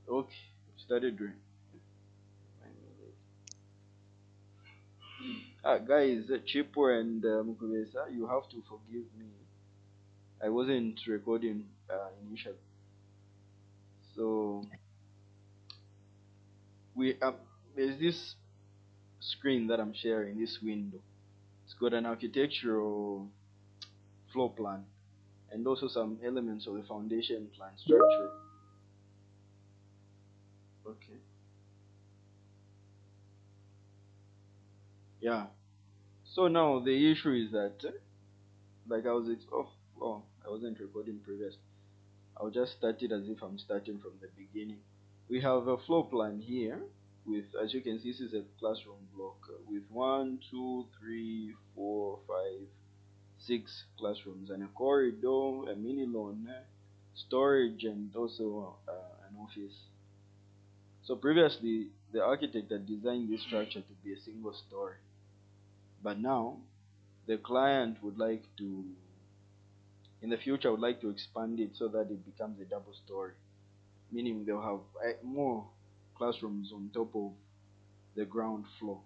Okay, started doing. Guys, Chipo and Mukubesa, you have to forgive me. I wasn't recording initially, so we there's this screen that I'm sharing. This window. It's got an architectural floor plan and also some elements of the foundation plan structure. Okay. Yeah. So now the issue is that, like I was, oh, I wasn't recording previous. I'll just start it as if I'm starting from the beginning. We have a floor plan here with, as you can see, this is a classroom block with one, two, three, four, five, six classrooms and a corridor, a mini lawn, storage, and also an office. So previously, the architect had designed this structure to be a single story, but now the client would like to, in the future, would like to expand it so that it becomes a double story, meaning they'll have more classrooms on top of the ground floor.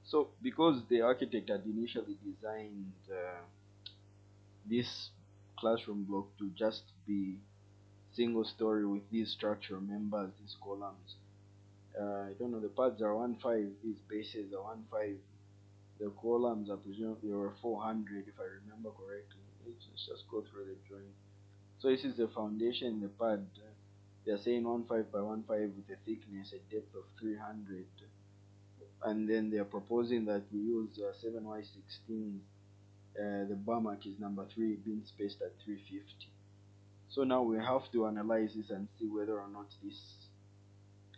So because the architect had initially designed this classroom block to just be single story with these structural members, these columns. I don't know, the pads are 1.5, these bases are 1.5, the columns are presumably over 400 if I remember correctly. Let's just go through the drawing. So this is the foundation, the pad. They're saying 1.5 by 1.5 with a thickness, a depth of 300. And then they're proposing that we use 7y16. The bar mark is number 3 being spaced at 350. So now we have to analyze this and see whether or not this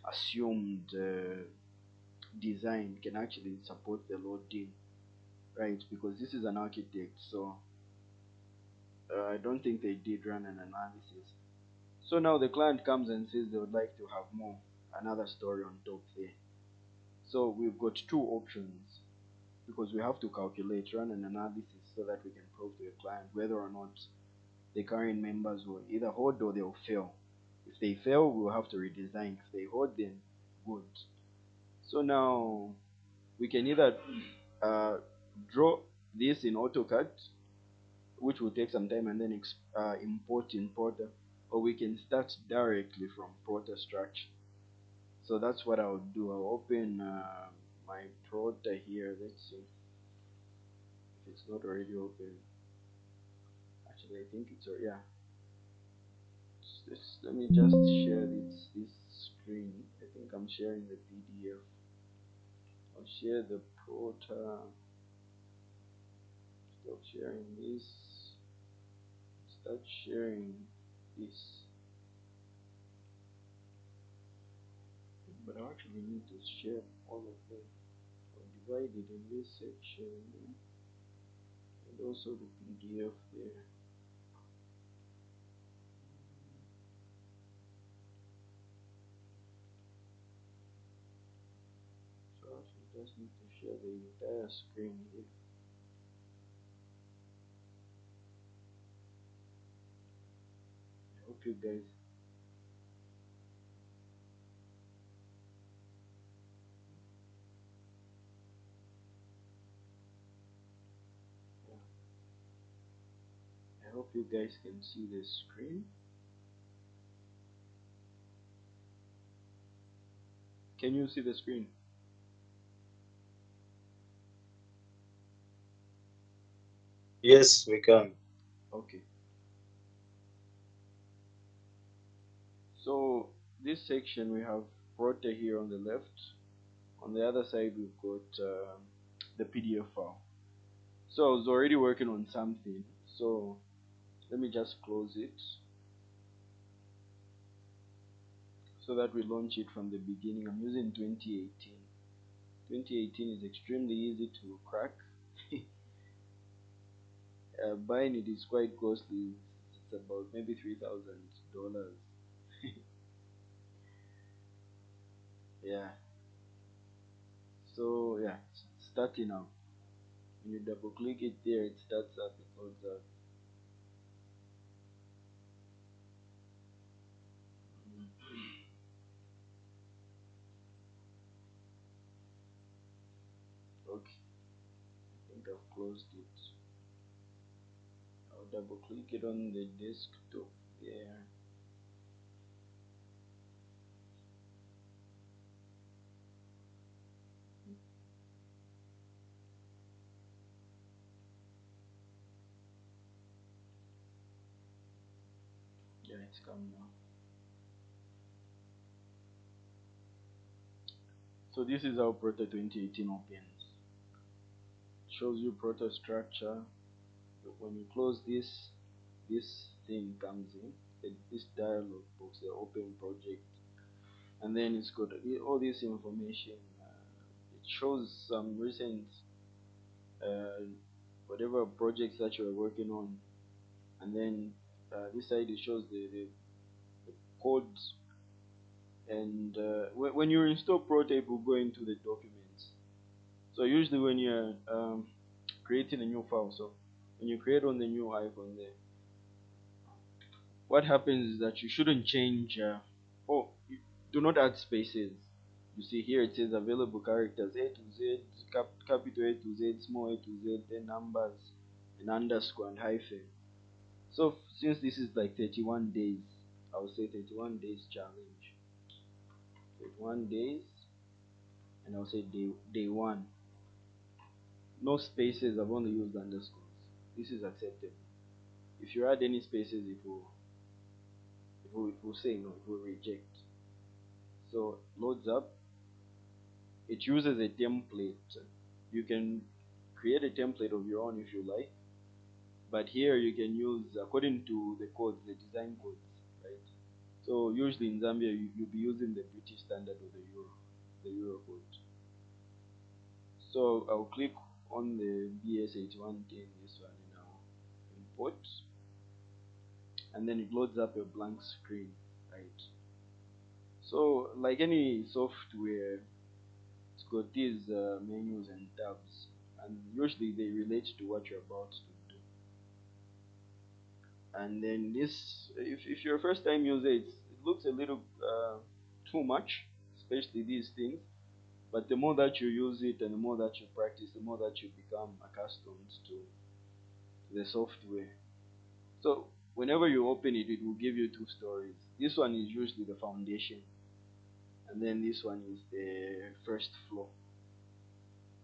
assumed design can actually support the loading, right? Because this is an architect, so I don't think they did run an analysis. So now the client comes and says they would like to have more, another story on top there. So we've got two options because we have to calculate, run an analysis so that we can prove to the client whether or not the current members will either hold or they'll fail. If they fail, we'll have to redesign. If they hold, then good. So now we can either uh, draw this in AutoCAD, which will take some time, and then import in prota, or we can start directly from prota structure. So that's what I'll do. I'll open my prota here. Let's see if it's not already open. Actually, I think it's already, yeah. Let me just share this screen. I think I'm sharing the PDF. I'll share the prota. Stop sharing this. Start sharing this. But I actually need to share all of them. I'll divide it in this section and also the PDF there. So I actually just need to share the entire screen here. I hope you guys, yeah, I hope you guys can see the screen. Can you see the screen? Yes, we can. Okay. So this section we have prota here on the left. On the other side we've got the PDF file. So I was already working on something. So let me just close it so that we launch it from the beginning. I'm using 2018. 2018 is extremely easy to crack. Buying it is quite costly. It's about maybe $3,000. Yeah. So yeah, it's starting out. When you double click it there, it starts up. It loads up. closed it. I'll double click it on the desktop there. Yeah, it's come now. So this is how Prota 2018 opens. Shows you Prota structure. When you close this thing comes in. This dialog box, the open project, and then it's got all this information. It shows some recent uh, whatever projects that you are working on, and then this side it shows the codes. And when you install Prota, it will go into the documents. So usually when you're creating a new file, so when you create on the new icon there, what happens is that you shouldn't change. Do not add spaces. You see here it says available characters A to Z, capital A to Z, small a to Z, then numbers, and underscore and hyphen. So since this is like 31 days, I would say 31 days challenge. 31 days, and I'll say day one. No spaces. I've only used underscores. This is acceptable. If you add any spaces, it will say no. It will reject. So loads up. It uses a template. You can create a template of your own if you like, but here you can use according to the codes, the design codes, right? So usually in Zambia, you'll be using the British standard or the Euro code. So I'll click on the BS8110, this one, and I'll import, and then it loads up a blank screen, right? So like any software, it's got these menus and tabs, and usually they relate to what you're about to do. And then this, if you're a first time user, it looks a little too much, especially these things. But the more that you use it and the more that you practice, the more that you become accustomed to the software. So whenever you open it, it will give you two stories. This one is usually the foundation, and then this one is the first floor.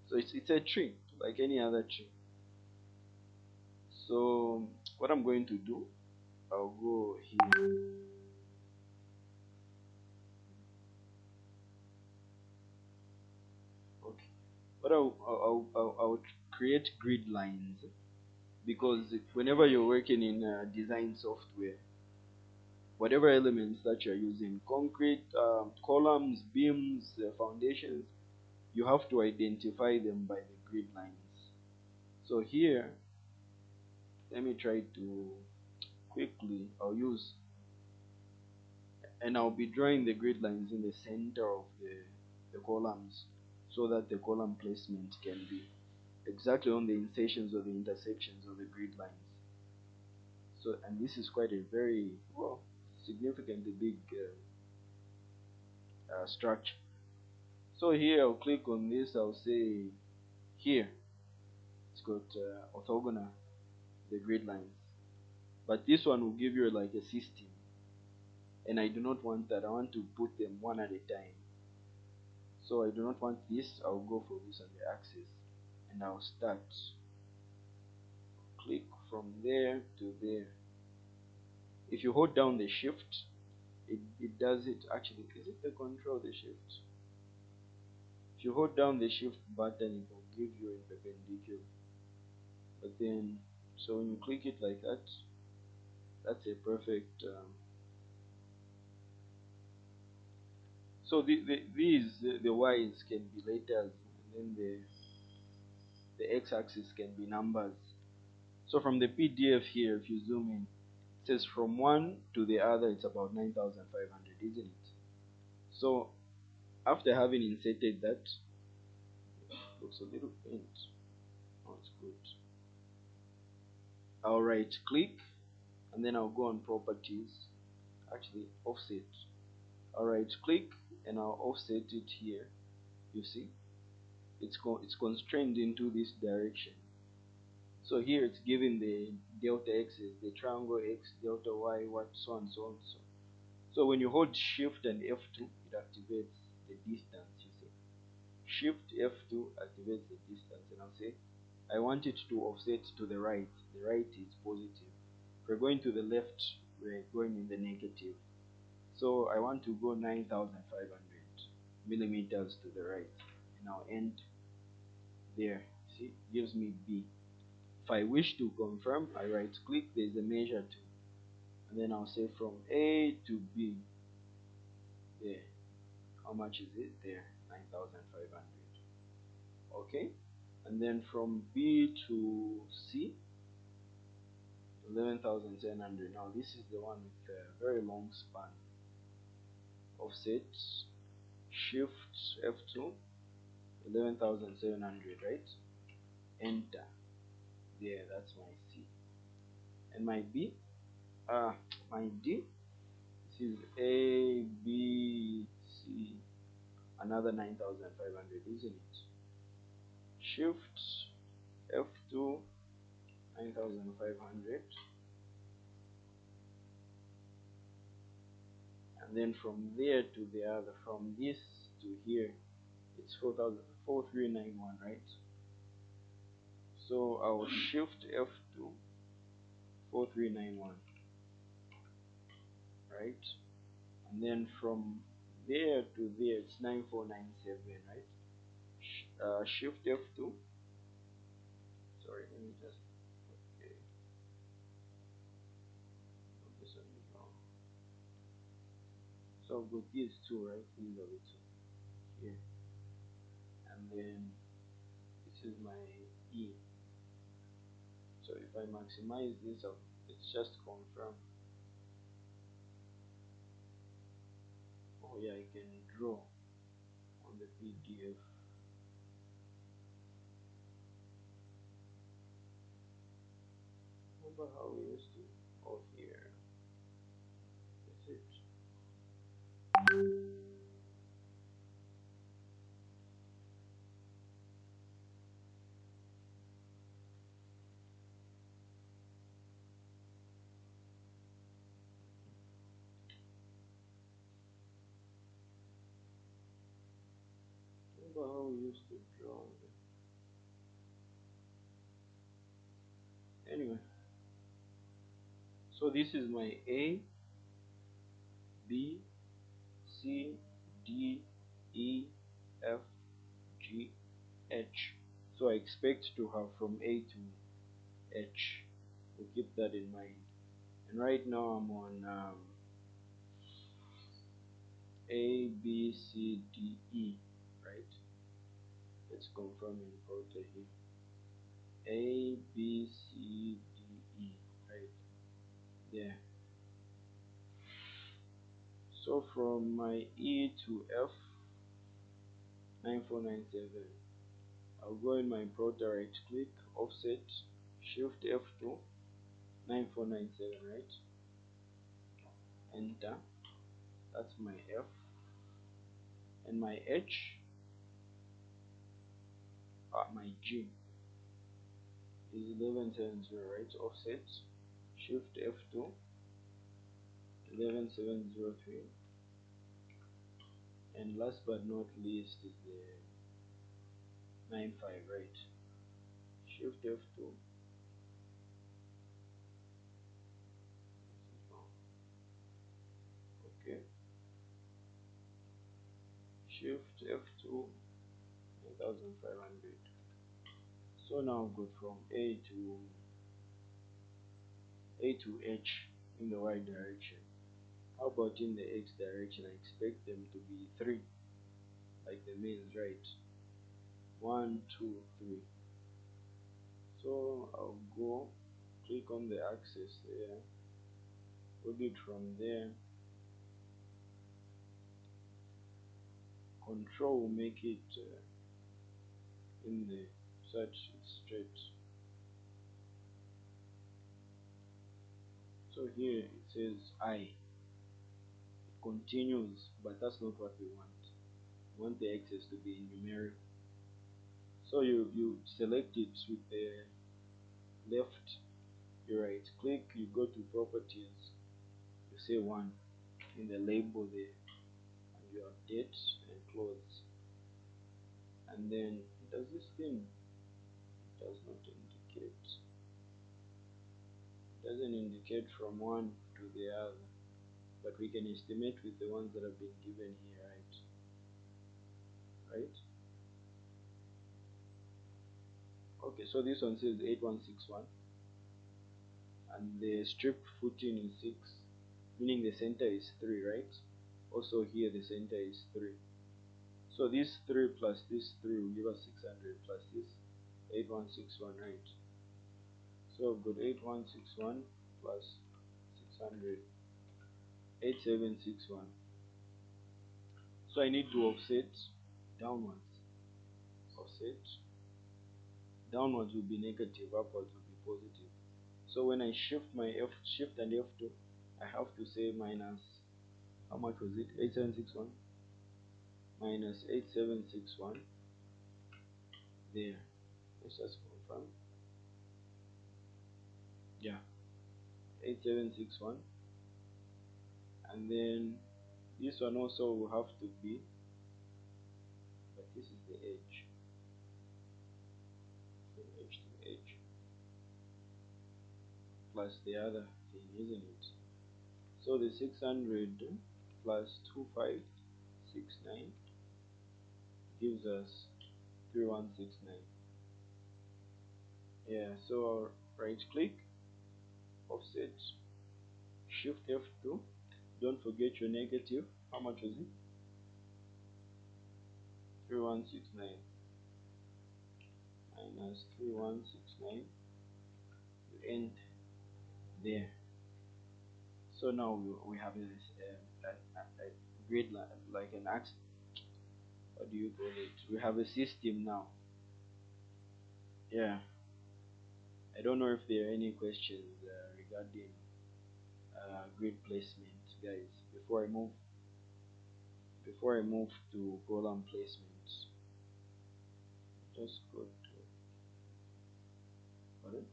So it's a tree like any other tree. So what I'm going to do, I'll go here. Okay. But I'll create grid lines, because whenever you're working in design software, whatever elements that you're using, concrete, columns, beams, foundations, you have to identify them by the grid lines. So here, let me try to quickly, and I'll be drawing the grid lines in the center of the columns, so that the column placement can be exactly on the insertions or the intersections of the grid lines. So, and this is quite a very, well, significantly big structure. So here I'll click on this. I'll say here it's got orthogonal, the grid lines, but this one will give you like a system, and I do not want that. I want to put them one at a time. So I do not want this. I'll go for this on the axis, and I'll start. Click from there to there. If you hold down the shift, it does it. Actually, is it the control, the shift? If you hold down the shift button, it will give you in perpendicular. But then, so when you click it like that, that's a perfect. So the y's can be letters, and then the x-axis can be numbers. So from the PDF here, if you zoom in, it says from one to the other, it's about 9,500, isn't it? So after having inserted that, looks a little faint. Oh, it's good. I'll right click, and then I'll go on properties. Actually, offset. I'll right click, and I'll offset it here. You see, it's constrained into this direction. So here it's giving the delta x's, the triangle x, delta y, what, so on, so on, so. So when you hold shift and F2, it activates the distance, you see. Shift F2 activates the distance, and I'll say I want it to offset to the right. The right is positive. If we're going to the left, we're going in the negative. So I want to go 9,500 millimeters to the right. And I'll end there. See, it gives me B. If I wish to confirm, I right click, there's a measure to, and then I'll say from A to B. There. How much is it? There. 9,500. Okay. And then from B to C, 11,700. Now this is the one with a very long span. Offset, shift F2, 11,700, right? Enter. There, that's my C. And my B, my D, this is A, B, C, another 9,500, isn't it? Shift F2, 9,500. And then from there to the other, from this to here, it's 4,4391, right? So I'll shift F2, 4391, right? And then from there to there, it's 9497, right? Shift F2. Sorry, let me just. Okay, oh, this one is wrong. So I've got these two, right? These are the two here, and then this is my E. So if I maximize this, it's just confirm. Oh yeah, I can draw on the PDF. Remember how we used to? Oh, here. That's it. Remember how we used to draw anyway. So this is my A, B, C, D, E, F, G, H. So I expect to have from A to H. So keep that in mind. And right now I'm on A, B, C, D, E, right? Let's confirm in prota here. A, B, C, D, E, right? There. So from my E to F, 9497. I'll go in my prota, right click, offset, shift F2, 9497, right? Enter. That's my F. And my H, my G is 1170, right? Offset, shift F2, 11703. And last but not least is the 95, right? Shift F2. Okay. Shift F2, 1500. So now go from A to H in the Y direction. How about in the X direction? I expect them to be 3, like the mains, right? 1, 2, 3. So I'll go, click on the axis there, put it from there. Control will make it in the search straight. So here it says I. It continues, but that's not what we want. We want the axis to be numerical. So you select it with the left, you right click, you go to properties, you say one in the label there, and you update and close. And then does this thing, it does not indicate, it doesn't indicate from one to the other, but we can estimate with the ones that have been given here, right? Okay, so this one says 8161, and the strip footing is 6, meaning the center is 3, right? Also here the center is 3. So this 3 plus this 3 will give us 600 plus this 8161, right? So I've got 8161 plus 600, 8761. So I need to offset downwards. Offset downwards will be negative, upwards will be positive. So when I shift my shift and F2, I have to say minus, how much was it? 8761 minus 8761 there. Let's just confirm. Yeah, 8761, and then this one also will have to be, but this is the edge, from edge to edge, plus the other thing, isn't it? So the 600 plus 2569 gives us 3169. Yeah, so I'll right click, offset, shift F2. Don't forget your negative. How much was it? 3169 minus 3169. You end there. So now we have this a grid like an ax. What do you call it? We have a system now. Yeah. I don't know if there are any questions regarding grid placement, guys. Before I move to column placement, just go to. Pardon?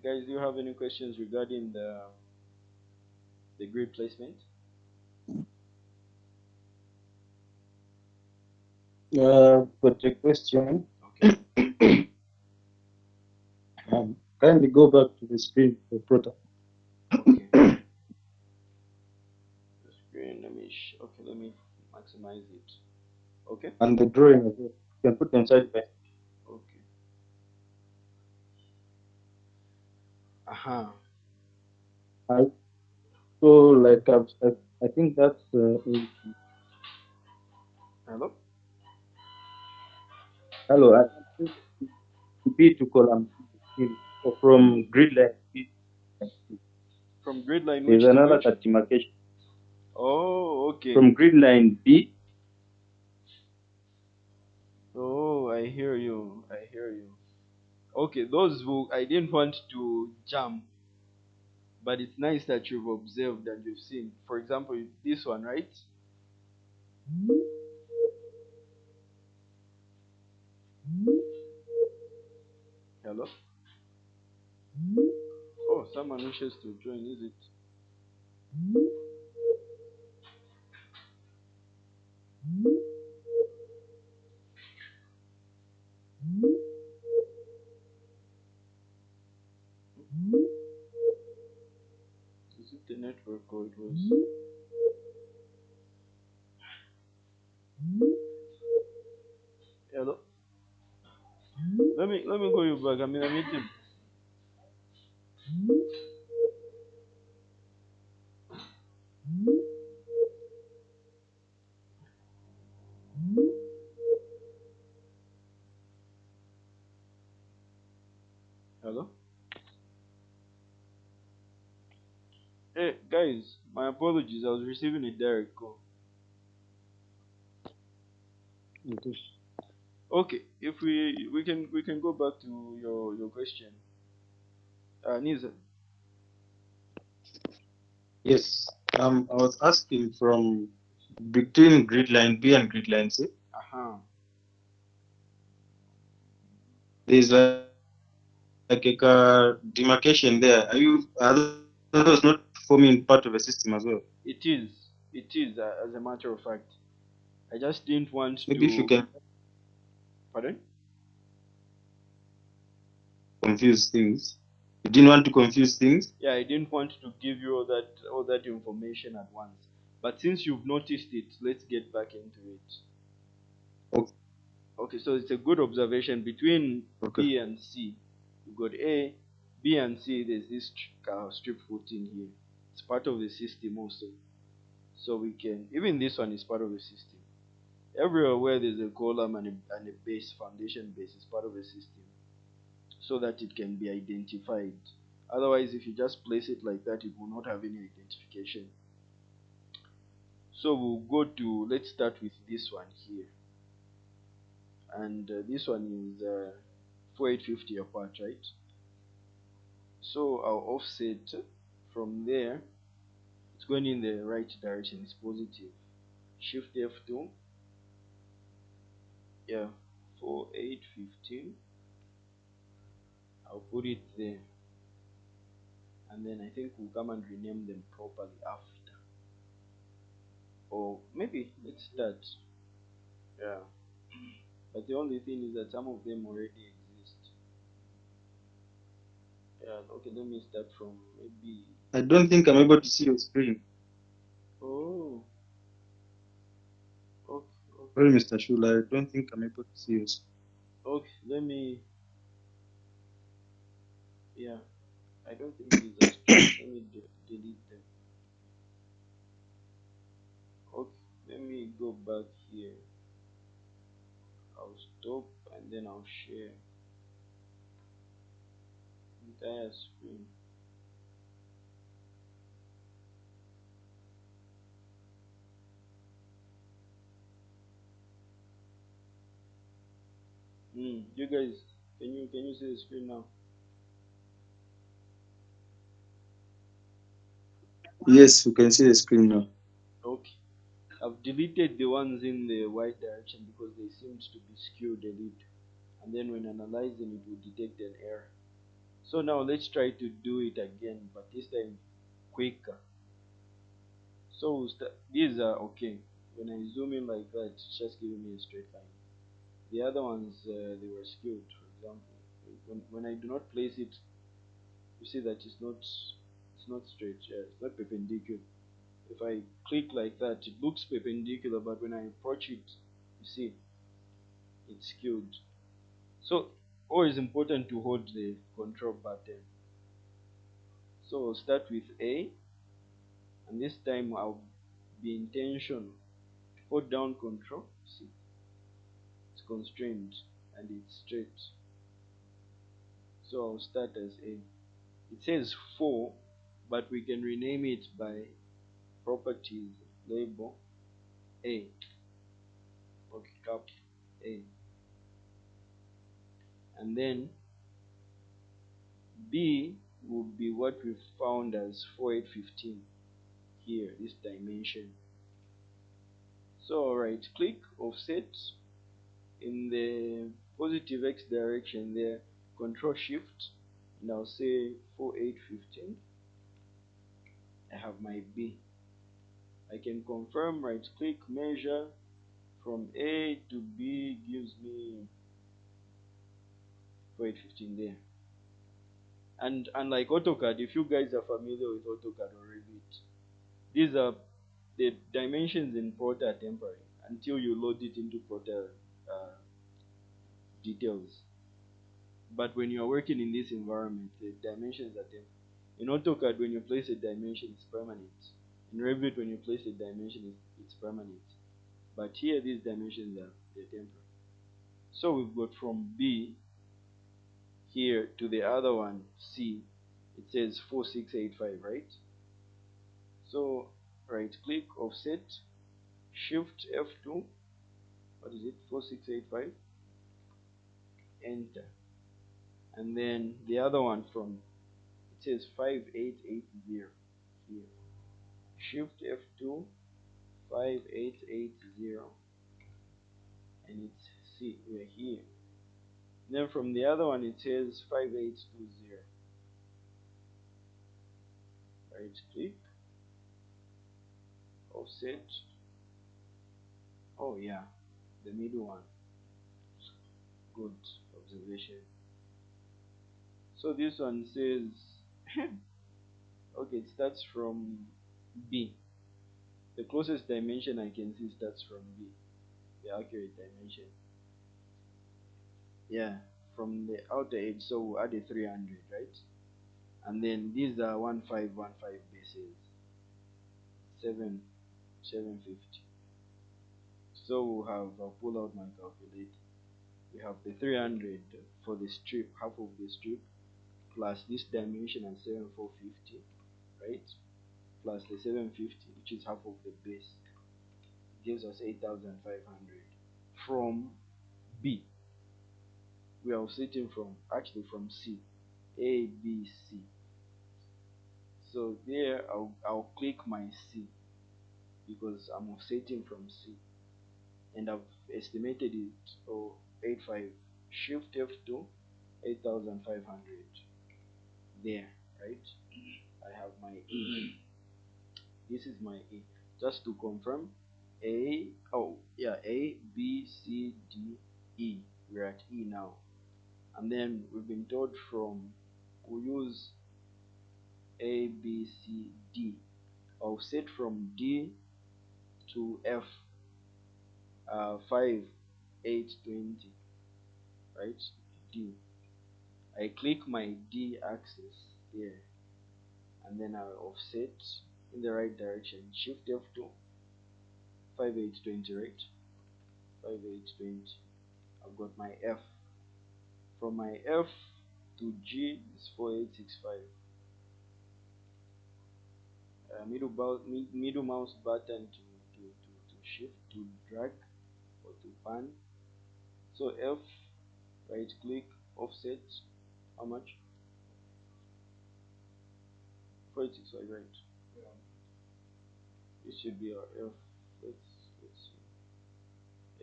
Guys, do you have any questions regarding the grid placement? But the question, Okay. kindly go back to the screen for prota Okay. The screen. Okay. Let me maximize it. Okay. and the drawing as well. You can put them side by side. Okay. Aha. I, so like I think that's Hello. hello. I think B to column C, or from grid line B to line C. From grid line There's which to another which? demarcation Oh, okay. from grid line B. Oh, I hear you. I hear you. Okay, those who I didn't want to jump, but it's nice that you've observed and you've seen. For example, this one, right? Hello? Oh, someone wishes to join, is it? Is it the network or it was? Hello? Let me call you back. I'm in a meeting. Hello? Hey guys, my apologies. I was receiving a direct call. Okay. Okay, if we can go back to your question. Niza. Yes. I was asking from between grid line B and grid line C. Aha. There's like a demarcation there. Are those not forming part of a system as well? It is. It is, as a matter of fact. I just didn't want Maybe if you to. can Pardon? confuse things. You didn't want to confuse things. Yeah, I didn't want to give you all that information at once. But since you've noticed it, let's get back into it. Okay. Okay, so it's a good observation between B and C. You've got A, B and C. There's this strip footing here. It's part of the system also. So we can even this one is part of the system. Everywhere where there's a column and a base, foundation base is part of the system, so that it can be identified. Otherwise, if you just place it like that, it will not have any identification. So we'll go to, let's start with this one here. And this one is 4850 apart, right? So our offset from there, it's going in the right direction, it's positive. Shift F2, yeah, 4815. I'll put it there. And then I think we'll come and rename them properly after. Or maybe let's start. Yeah. But the only thing is that some of them already exist. Yeah, okay, let me start from maybe. I don't think I'm able to see your screen. Oh, okay, Sorry, okay, Mr. Shula. I don't think I'm able to see your screen. okay. Let me. Yeah, I don't think these are straight. Let me delete them. Okay, let me go back here. I'll stop and then I'll share entire screen. You guys, can you see the screen now? Yes, you can see the screen now. Okay. I've deleted the ones in the y direction because they seemed to be skewed a little. And then when analyzing it will detect an error. So now let's try to do it again, but this time quicker. So these are okay. When I zoom in like that, it's just giving me a straight line. The other ones, they were skewed, for example. When I do not place it, you see that it's not straight. Yeah, it's not perpendicular. If I click like that, it looks perpendicular, but when I approach it, you see, it's skewed. So always important to hold the control button. So I'll start with A, and this time I'll be intentional. Hold down control, see, it's constrained and it's straight. So I'll start as A. It says 4, but we can rename it by properties label A. Okay, cap A. And then B will be what we found as 4815 here, this dimension. So right click, offset in the positive x direction there, control shift, and I'll say 4815. I have my B. I can confirm, right click, measure from A to B gives me 4815 there. And unlike AutoCAD, if you guys are familiar with AutoCAD or Revit, these are the dimensions in prota are temporary until you load it into prota details. But when you're working in this environment, the dimensions are temporary. In AutoCAD, when you place a dimension, it's permanent. In Revit, when you place a dimension, it's permanent. But here, these dimensions they're temporary. So we've got from B here to the other one, C. It says 4685, right? So right click, offset, shift F2. What is it? 4685. Enter. And then the other one from, it says 5880 here. Shift F2, 5880, and it's, see, we're here. Then from the other one it says 5820. Right click, offset. Oh yeah, the middle one. Good observation. So this one says, okay, it starts from B. The closest dimension I can see starts from B, the accurate dimension. Yeah, from the outer edge, so we'll add a 300, right? And then these are 1515 bases, 7 750. So we'll have, I'll pull out my calculator. We have the 300 for the strip, half of the strip, plus this dimension and 7450, right? Plus the 750, which is half of the base, gives us 8500. From B, we are sitting from, actually from C, A, B, C. So there I'll click my C because I'm offsetting from C, and I've estimated it. So 85, shift F2, 8500 there, right? I have my E. This is my E. Just to confirm, A, oh yeah, A, B, C, D, E. We're at E now. And then we've been told from, we'll use A, B, C, D. Offset from D to F, 5, 8, 20, right? D. I click my D axis there, and then I'll offset in the right direction. Shift F2, 5, 8, 20, right? 5, 8, 20. I've got my F. From my F to G is 4865. Middle mouse button to shift, to drag, or to pan. So F, right click, offset. How much? 4865, right? This should be our F. Let's see.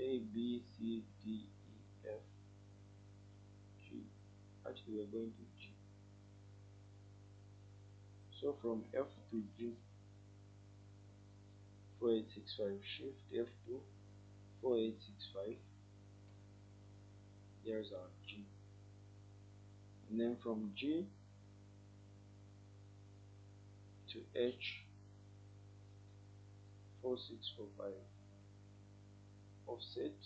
A B C D E F G. Actually, we're going to G. So from F to G, 4865. Shift F2, 4865. There's our G. And then from G to H, 4645. Offset.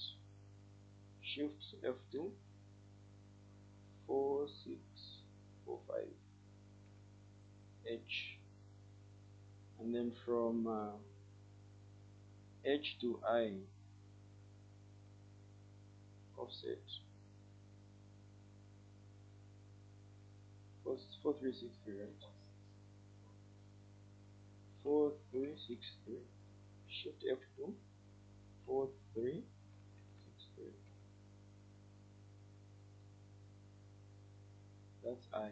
Shift F2, 4645. H. And then from H to I, offset 4363, right? 4363. Shift F2, 4363. That's I.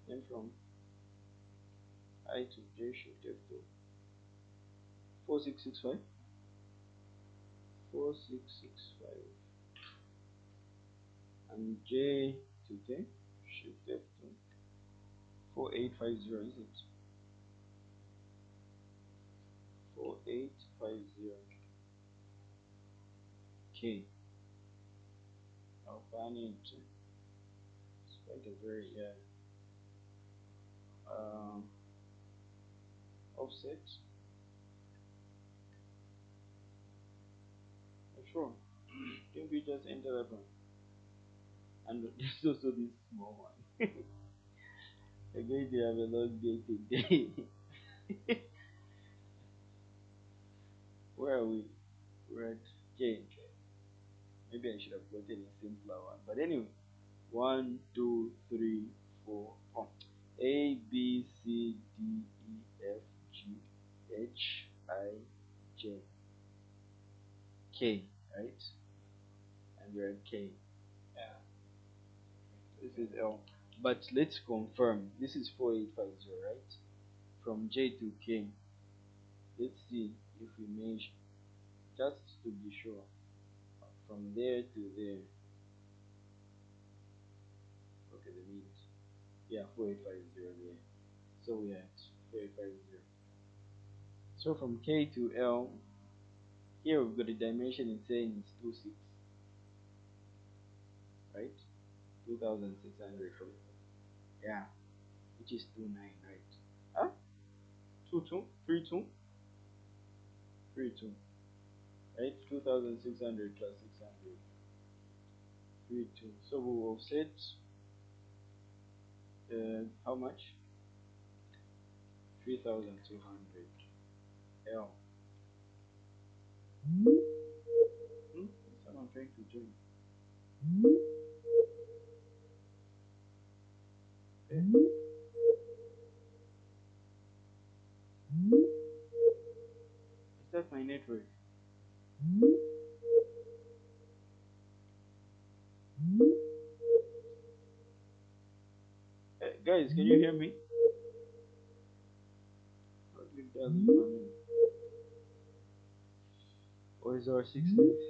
Then from I to J, shift F2, 4665. 4665. And J to K, shift F2, 4850, is it? 4850. K. I'll find it. It's quite a very, yeah. Offset. Sure. Think we just enter that one. And there's also this small one. We're going to have a long day today. Where are we? We're at J. Maybe I should have gotten a simpler one. But anyway, one, two, three, four. Oh. A, B, C, D, E, F, G, H, I, J, K, right? And we're at K. This is L. But let's confirm. This is 4850, right? From J to K. Let's see if we measure, just to be sure. From there to there. look at the means. Yeah, 4850. Yeah. So we are at 4850. So from K to L, here we've got a dimension in saying it's 26, right? 2600 from, yeah, which is 29, right? Huh? 22, 32, 32, right? 2600 plus 600, 32. So we will set how much? 3200 L. Hmm? Someone trying to join. Eh, is that my network? Guys, can you hear me? Or is our 6 minutes?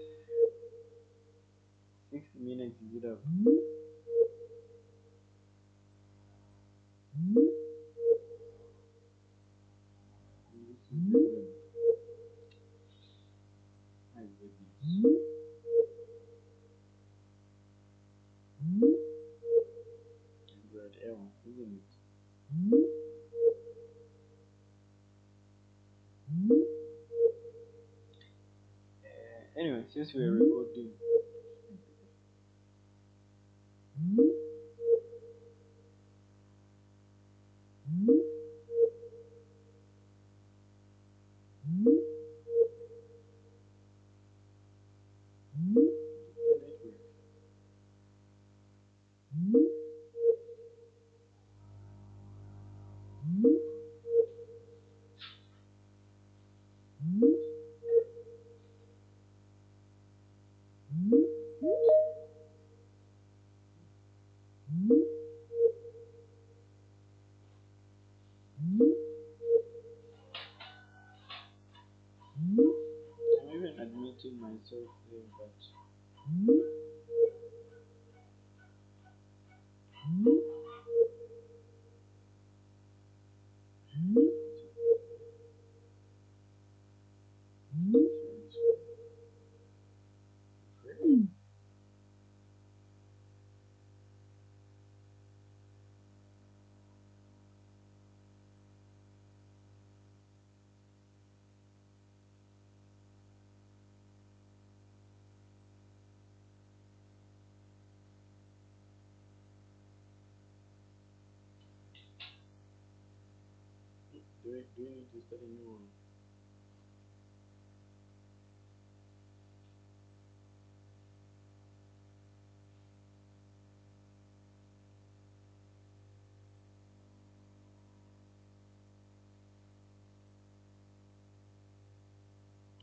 60 minutes is it up? This is the my goodness. And we're at L, isn't it? Anyway, since we're recording, the network. I'm even admitting myself there, but do we need to start a new one?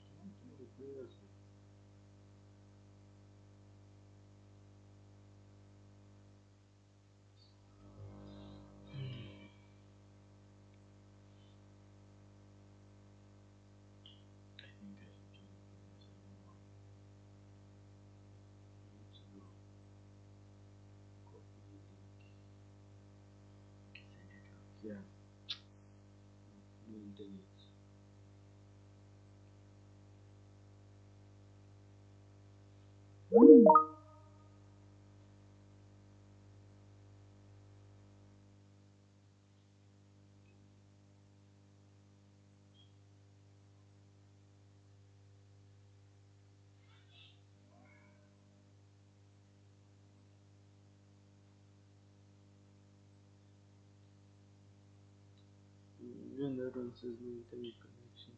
I don't think the previous one. I think I should join the previous one. Need to go copy the link, send it out. Yeah, no internet. Even that one says no internet connection.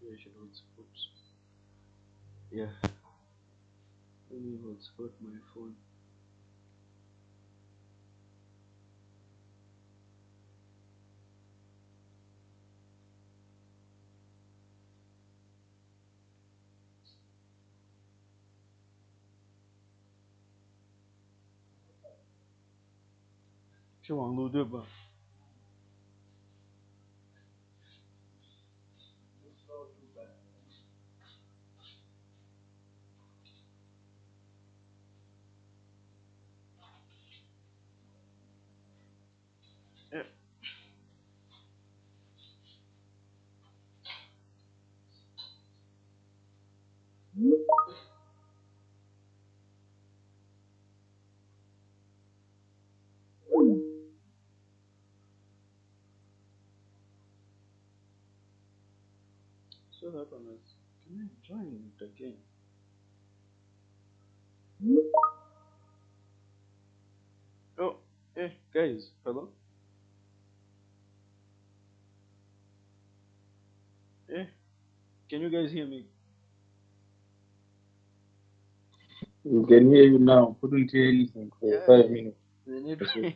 Maybe I should hotspot. Yeah, let me hotspot my phone.是网络对吧？ Yeah. So that one is. Can I join it again? Oh, guys, hello. Eh, can you guys hear me? We can hear you now. Couldn't hear anything for Yeah, 5 minutes. the I network, said,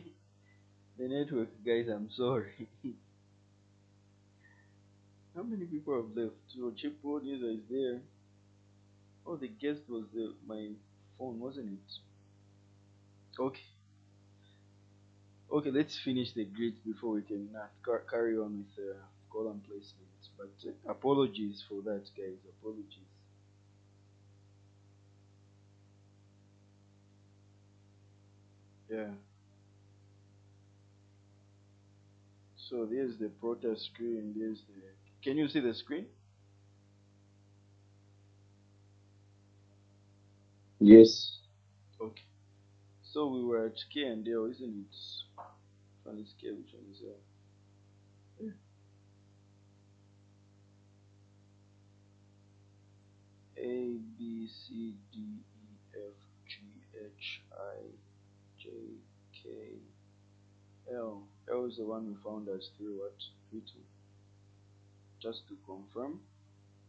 the network, guys. I'm sorry. How many people have left? So chipboard user is there. Oh, the guest was my phone, wasn't it? Okay, okay. Let's finish the grids before we can carry on with column placements. But apologies for that, guys. Apologies. Yeah. So there's the prota screen. There's the. Can you see the screen? yes, Okay. So we were at K and L, isn't it? Let's K, which one is L? Yeah. A B C D E F G H I J K L. L is the one we found as 3 what? 3 2. Just to confirm,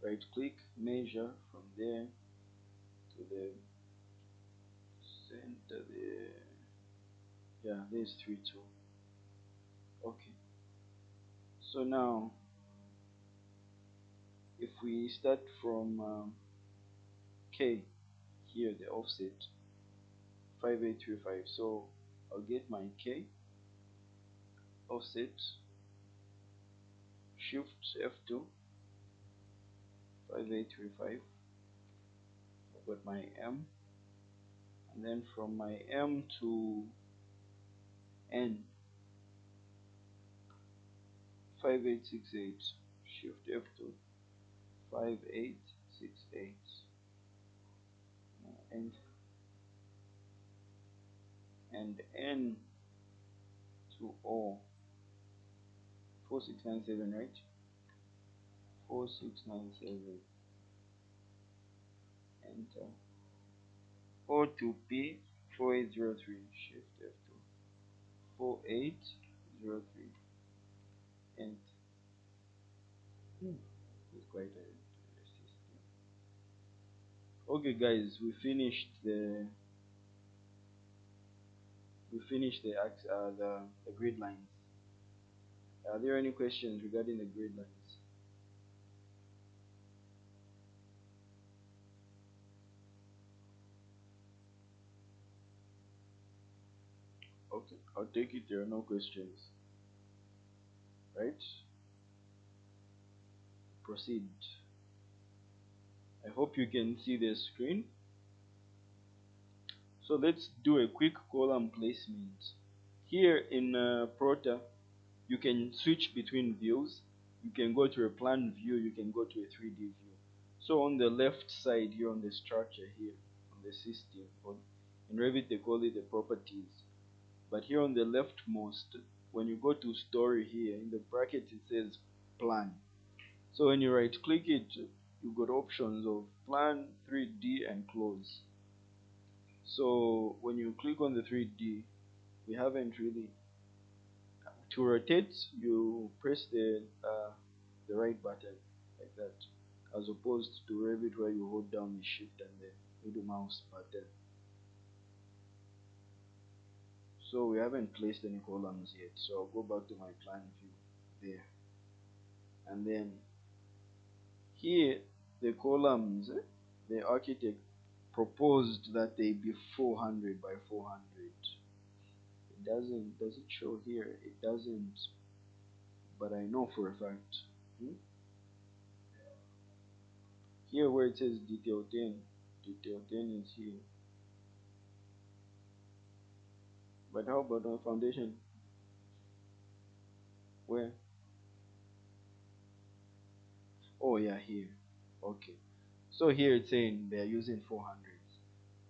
right click, measure from there to the center there. Yeah, there's 3 2. Okay. So now, if we start from K here, the offset 5835. So I'll get my K offset, shift F2, 5835. I've got my M, and then from my M to N, 5868, shift F2, 5868, and N to O, 4697, right? 4697, enter. O to P, 4803, shift F2, 4803, enter. Hmm. It's quite a system. Okay, guys, we finished the grid lines. Are there any questions regarding the grid lines? Okay, I'll take it there are no questions. Right? Proceed. I hope you can see the screen. So let's do a quick column placement. Here in Prota, you can switch between views. You can go to a plan view, you can go to a 3D view. So on the left side here on the structure here, on the system, in Revit they call it the properties. But here on the leftmost, when you go to story here, in the bracket it says plan. So when you right click it, you've got options of plan, 3D, and close. So when you click on the 3D, we haven't really. To rotate, you press the right button like that, as opposed to Revit where you hold down the shift and the middle mouse button. So we haven't placed any columns yet. So I'll go back to my plan view there, and then here the columns, the architect proposed that they be 400 by 400. It does it show here? It doesn't, but I know for a fact. Hmm? Here where it says detail 10, detail 10 is here. But how about on foundation? Where? Oh yeah, here. Okay. So here it's saying they're using 400s.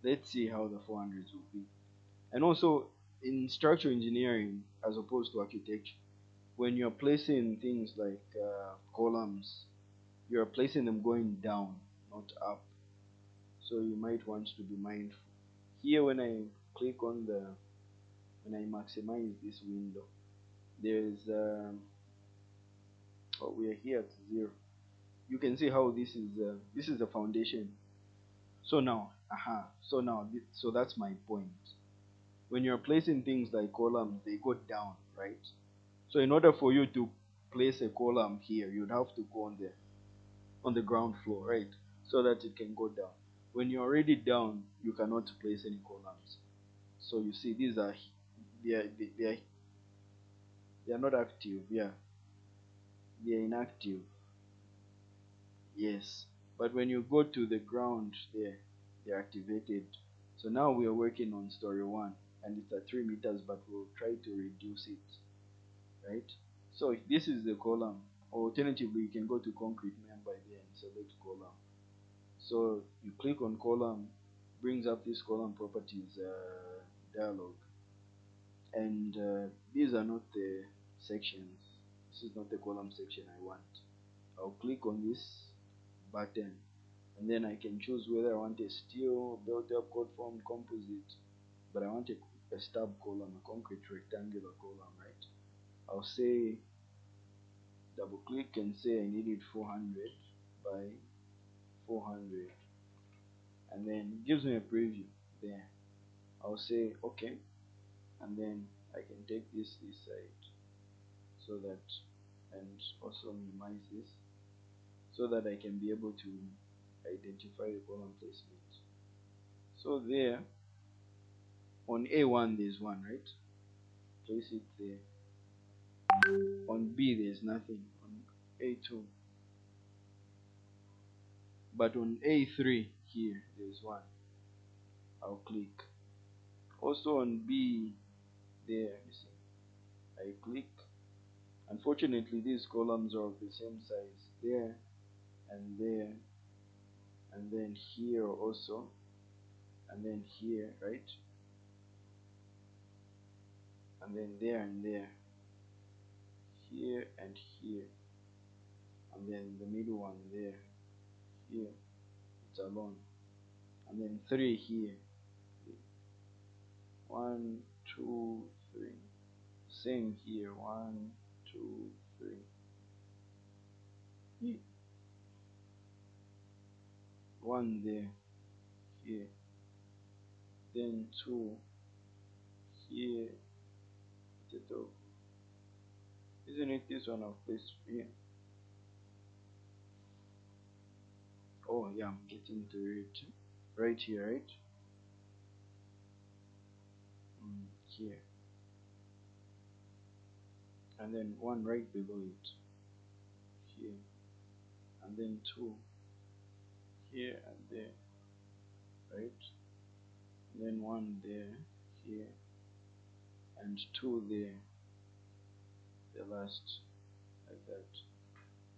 Let's see how the 400s will be. And also in structural engineering, as opposed to architecture, when you're placing things like columns, you're placing them going down, not up. So you might want to be mindful. Here, when I click on the, when I maximize this window, there's oh, we are here at 0. You can see how this is the foundation. So now, so now, so that's my point. When you're placing things like columns, they go down, right? So in order for you to place a column here, you'd have to go on the ground floor, right? So that it can go down. When you're already down, you cannot place any columns. So you see, these are they are not active. Yeah, they are inactive. Yes, but when you go to the ground, there they're activated. So now we are working on story one, and it's at 3 meters, but we'll try to reduce it, right? So if this is the column, or alternatively, you can go to concrete member there and select column. So you click on column, brings up this column properties dialog, and these are not the sections. This is not the column section I want. I'll click on this button, and then I can choose whether I want a steel, built-up, code-formed, composite, but I want a stub column, a concrete rectangular column, right? I'll say double click and say I need it 400 by 400, and then it gives me a preview there. I'll say okay, and then I can take this side, so that, and also minimize this, so that I can be able to identify the column placement. So there on A1 there's one, right? Place it there. On B there's nothing. On A2, but on A3 here there's one. I'll click. Also on B there, you see, I click. Unfortunately, these columns are of the same size there and there, and then here also, and then here, right? And then there and there, here and here, and then the middle one there, here, it's alone, and then 3 here, 1, 2, 3. Same here, 1, 2, 3. 1 there, here, then 2 here, at the top. Isn't it this one I've placed here? Oh yeah, I'm getting to it. Right here, right? Here. And then 1 right below it. Here. And then 2 here and there. Right? And then 1 there, here. And 2 there. The last. Like that.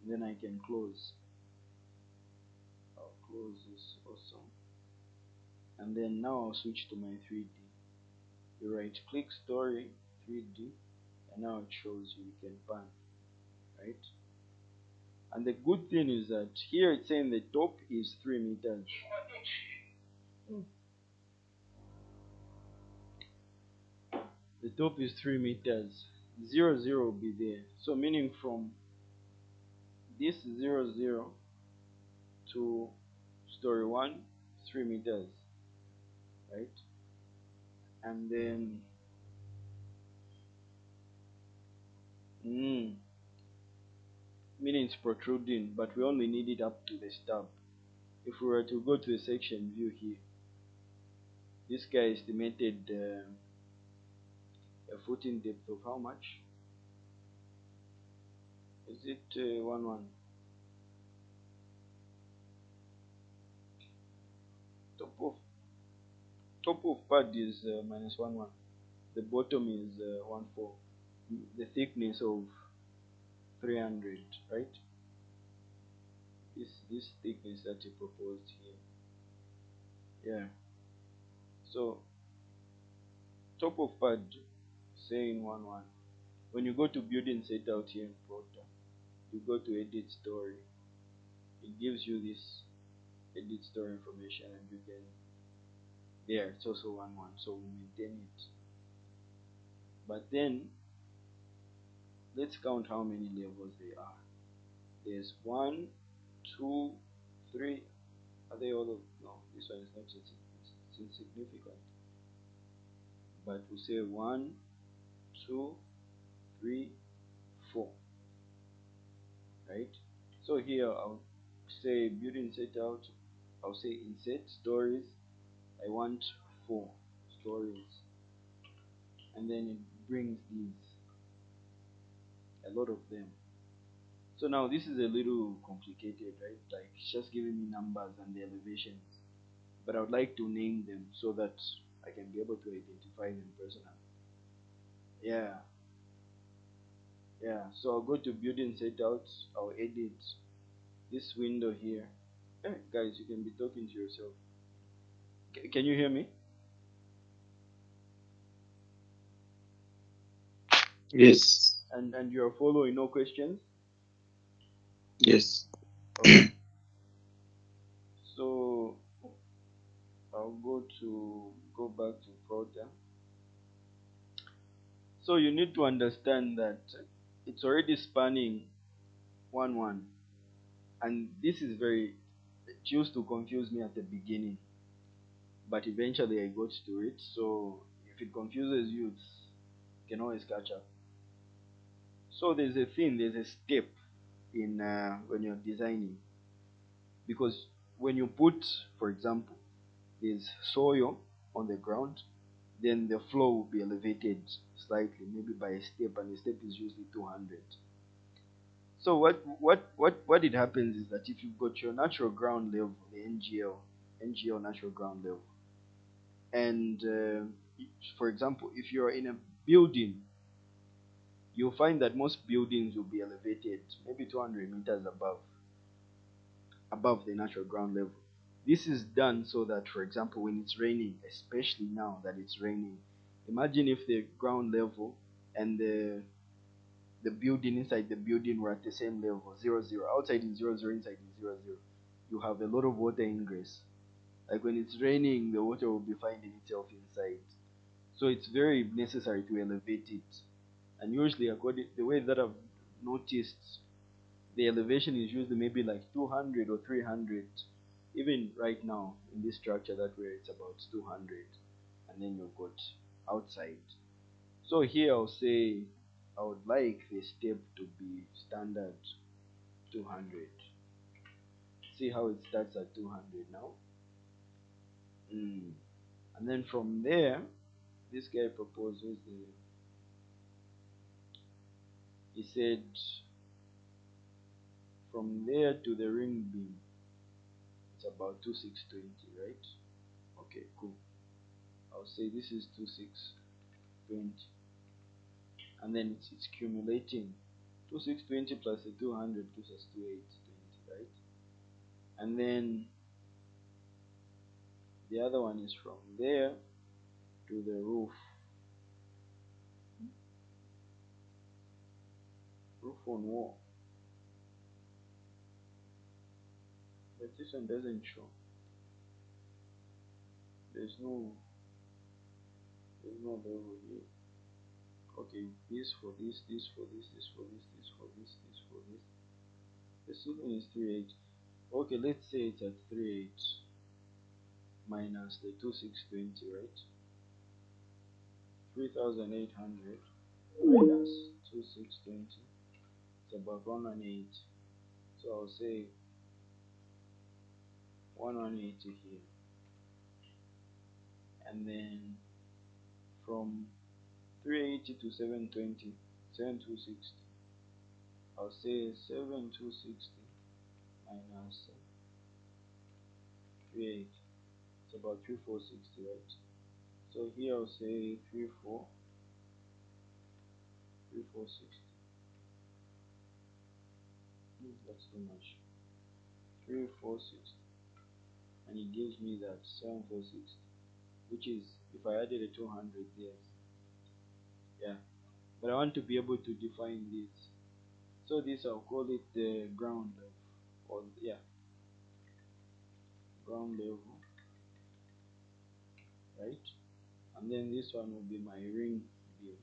And then I can close. I'll close this also. And then now I'll switch to my 3D. You right click story 3D, and now it shows you can pan, right? And the good thing is that here it's saying the top is 3 meters. The top is 3 meters. 0 0 will be there. So meaning from this 0 0 to story 1, 3 meters, right? And then mm, meaning it's protruding, but we only need it up to the stub. If we were to go to the section view here, this guy estimated a footing depth of how much? Is it 1 1? Top of top of pad is minus 1 1. The bottom is 1 4. The thickness of 300, right? This thickness that you proposed here. Yeah. So top of pad saying 1 1. When you go to building set out here in prota, you go to edit story. It gives you this edit story information, and you can, there it's also 1 1, so we maintain it. But then let's count how many levels there are. There's one, two, three. Are they all of, no, this one is not it's insignificant. But we say one, two, three, four, right? So here I'll say building set out. I'll say insert stories. I want 4 stories, and then it brings these, a lot of them. So now this is a little complicated, right? Like it's just giving me numbers and the elevations, but I would like to name them so that I can be able to identify them personally. Yeah, yeah. So I'll go to building set out. I'll edit this window here. Hey, guys, you can be talking to yourself. Can you hear me? Yes. And you're following, no questions? Yes. Okay. So I'll go back to prota. So you need to understand that it's already spanning 1 1, and this is very, it used to confuse me at the beginning, but eventually I got to it. So if it confuses you, you can always catch up. So there's a step in when you're designing, because when you put, for example, there's soil on the ground, then the floor will be elevated slightly, maybe by a step, and the step is usually 200. So what it happens is that if you've got your natural ground level, the NGL natural ground level, and for example, if you're in a building, you'll find that most buildings will be elevated maybe 200 meters above the natural ground level. This is done so that, for example, when it's raining, especially now that it's raining, imagine if the ground level and the building, inside the building, were at the same level, 0 0. Outside is 0 0, inside is 0 0. You have a lot of water ingress. Like when it's raining, the water will be finding itself inside. So it's very necessary to elevate it. And usually, according the way that I've noticed, the elevation is usually maybe like 200 or 300. Even right now in this structure that where it's about 200, and then you've got outside. So here I'll say I would like the step to be standard 200. See how it starts at 200 now. Mm. And then from there, this guy proposes he said from there to the ring beam, it's about 2620, right? Okay, cool. I'll say this is 2620, and then it's accumulating. 2620 plus the 200 gives us 2820, right? And then the other one is from there to the roof on wall. But this one doesn't show. There's no there's no level here. Okay, this for this for this for this for this for this. The ceiling is 3.8. Okay, let's say it's at 3.8 minus the 2620, right? 3800 minus 2620. It's about 118. So I'll say 180 here. And then from 380 to 720, 7260. I'll say 7260 minus 38. It's about 3460, right? So here I'll say 3460. That's too much. 3460, and it gives me that 7460, which is if I added a 200 there. Yeah, but I want to be able to define this. So this I'll call it the ground level, or yeah, ground level, right? And then this one will be my ring beam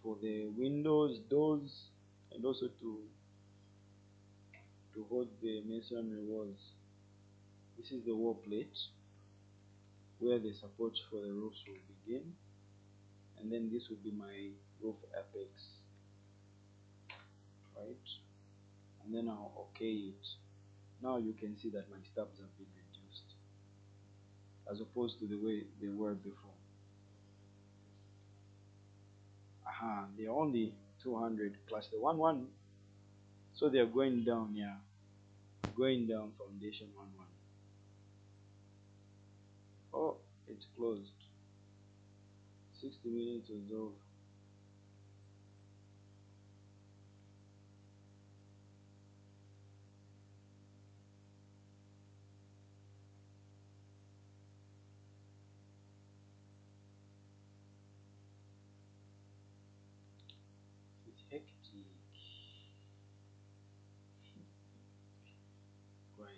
for the windows, doors, and also to hold the masonry walls. This is the wall plate where the support for the roofs will begin, and then this will be my roof apex, right? And then I'll okay it. Now you can see that my stubs have been reduced as opposed to the way they were before. Aha, they're only 200 plus the 1 1, so they're going down, yeah, going down foundation 1 1. Oh, it's closed. 60 minutes was over. It's hectic. Right.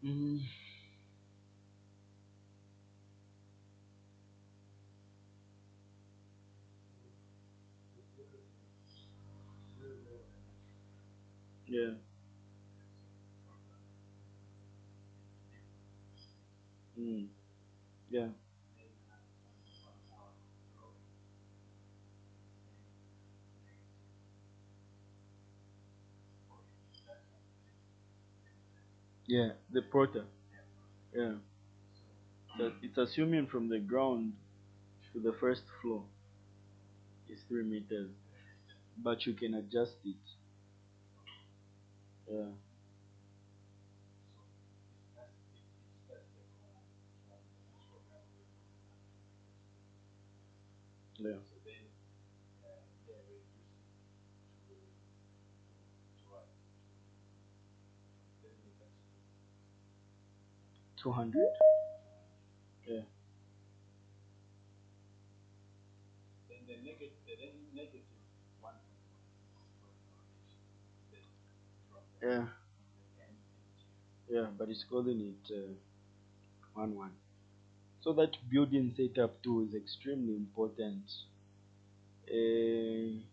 嗯，yeah. Mm, yeah. Yeah. The prota. Yeah. That it's assuming from the ground to the first floor is 3 meters, but you can adjust it. Yeah. Yeah. 200. Yeah. Yeah. Yeah. But it's calling it 1 1. So that building setup too is extremely important.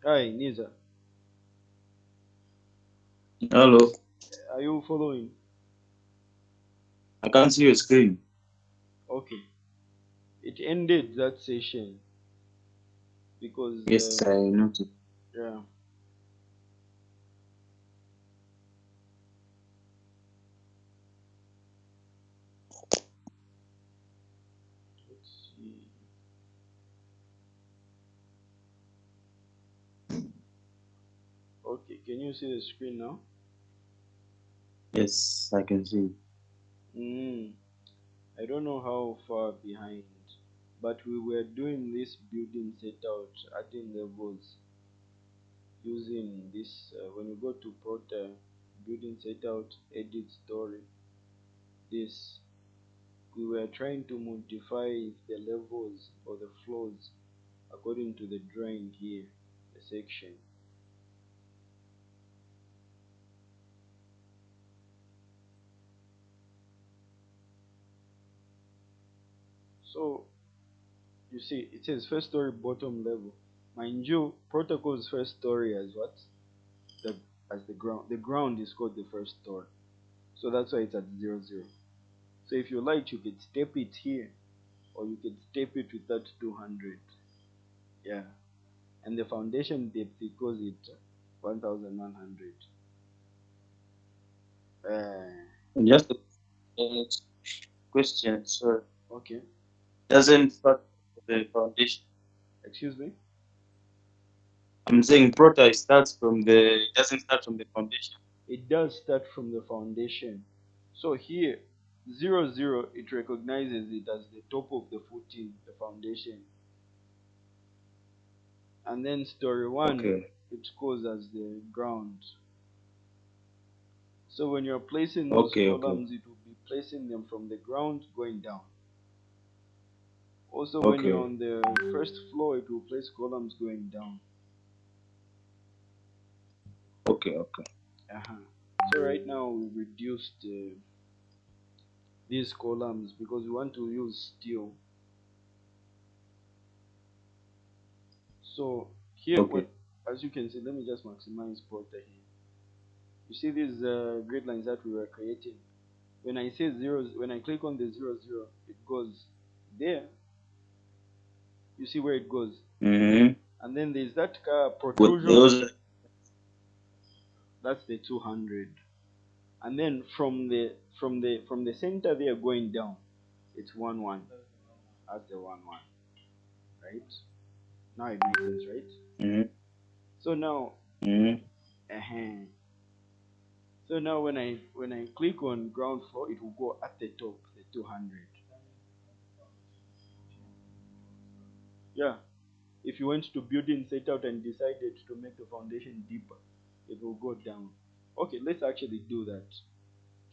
Hi, Niza. Hello, Are you following? I can't see your screen. Okay. It ended that session because, Yes, I noticed. yeah. Let's see. Okay. Can you see the screen now? Yes, I can see. Mm, I don't know how far behind, but we were doing this building set out, adding levels using this. When you go to prota, building set out, edit story, this we were trying to modify the levels or the floors according to the drawing here, the section. So you see, it says first story, bottom level. Mind you, protocol's first story as what? The as the ground. The ground is called the first store. So that's why it's at 0, 0. So if you like, you could step it here, or you could step it with that 200. Yeah. And the foundation depth, it goes at 1100. Just a question. So Okay. doesn't start from the foundation. Excuse me? I'm saying prota starts from the. It doesn't start from the foundation. It does start from the foundation. So here, 0, 0, it recognizes it as the top of the footing, the foundation. And then story 1, Okay. it goes as the ground. So when you're placing those Okay. Okay. columns, it will be placing them from the ground going down. Also, when you're Okay. on the first floor, it will place columns going down. Okay. Okay. Uh-huh. So right now we reduced these columns because we want to use steel. So here, Okay. what, as you can see, let me just maximize prota here. You see these grid lines that we were creating. When I say zeros, when I click on the 0, 0, it goes there. You see where it goes, Mm-hmm. and then there's that But protrusion. those. That's the 200. And then from the center there going down, it's 1, 1. That's the 1, 1, right? Now it makes sense, right? Mm-hmm. So now, Mm-hmm. uh so now when I click on ground floor, it will go at the top, the 200. Yeah. If you went to building setup and decided to make the foundation deeper, it will go down. Okay, let's actually do that.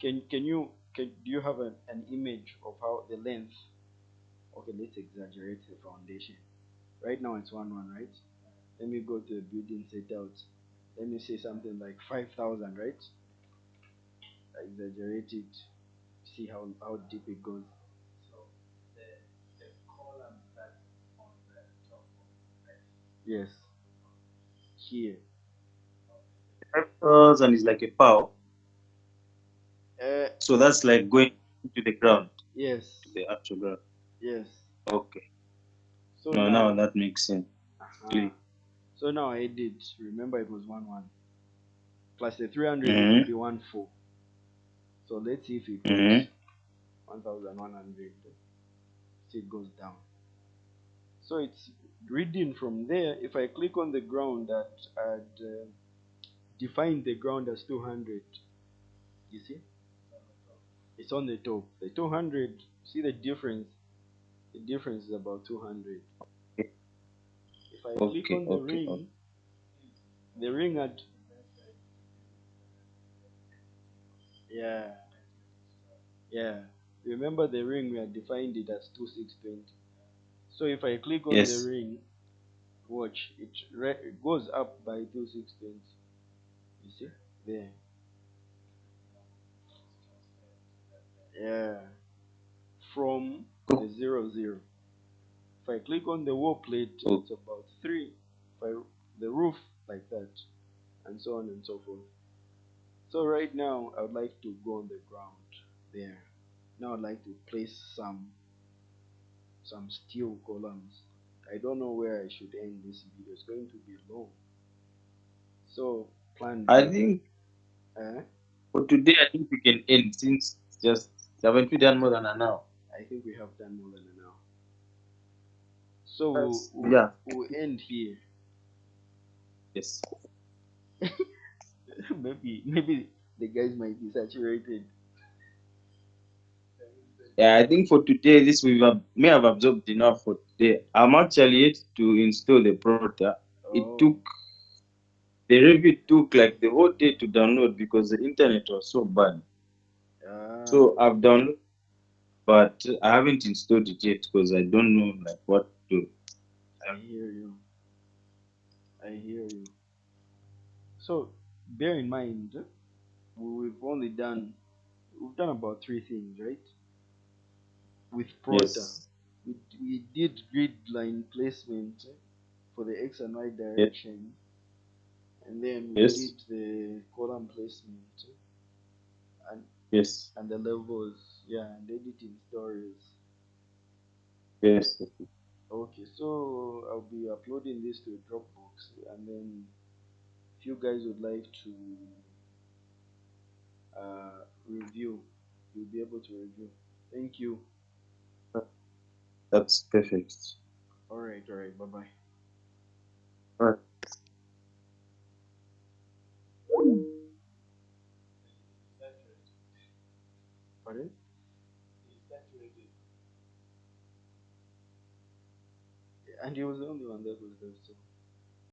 Can do you have an image of how the length? Okay, let's exaggerate the foundation. Right now it's 1, 1, right? Let me go to the building setup. Let me say something like 5,000, right? Exaggerate it. See how deep it goes. Yes, here. 5,000 is like a power. Uh, So that's like going into the ground, yes, to the actual ground. yes. Okay. So No, now now, that makes sense. uh-huh. Clear. So now I did. Remember, it was 1, 1 plus the 300. It will Mm-hmm. be 1, 4. So let's see if it Mm-hmm. works. 1,100. See, it goes down. So it's reading from there. If I click on the ground that I'd defined the ground as 200, you see, it's on the top. The 200. See the difference? The difference is about 200. If I click Okay. on Okay. Okay. the ring at, yeah, yeah. Remember the ring, we had defined it as 2620. So if I click on the Yes. ring, watch, it goes up by 2620. You see? There. Yeah. From the Oh, 0, 0. If I click on the wall plate, oh, it's about 3. If I the roof, like that, and so on and so forth. So right now I would like to go on the ground there. Now I'd like to place some steel columns. I don't know where I should end this video. It's going to be long. So plan I B. think Uh, for today, I think we can end since it's just haven't we done more than an hour? I think we have done more than an hour. So That's, yeah. we'll end here. Yes. Maybe the guys might be saturated. Yeah, I think for today, this may have absorbed enough for today. I'm actually yet to install the prota. It took Oh, the review took like the whole day to download because the internet was so bad. ah, So I've downloaded, but I haven't installed it yet because I don't know like what to. I hear you. I hear you. So bear in mind, we've done about three things, right? With prota, Yes. we did grid line placement for the x and y Yes. direction, and then we Yes. did the column placement and Yes. and the levels, yeah, and editing stories. Yes. Okay, so I'll be uploading this to Dropbox, and then if you guys would like to review, you'll be able to review. Thank you. That's perfect. All right, bye bye. All right. Pardon? And he was the only one that was there, so.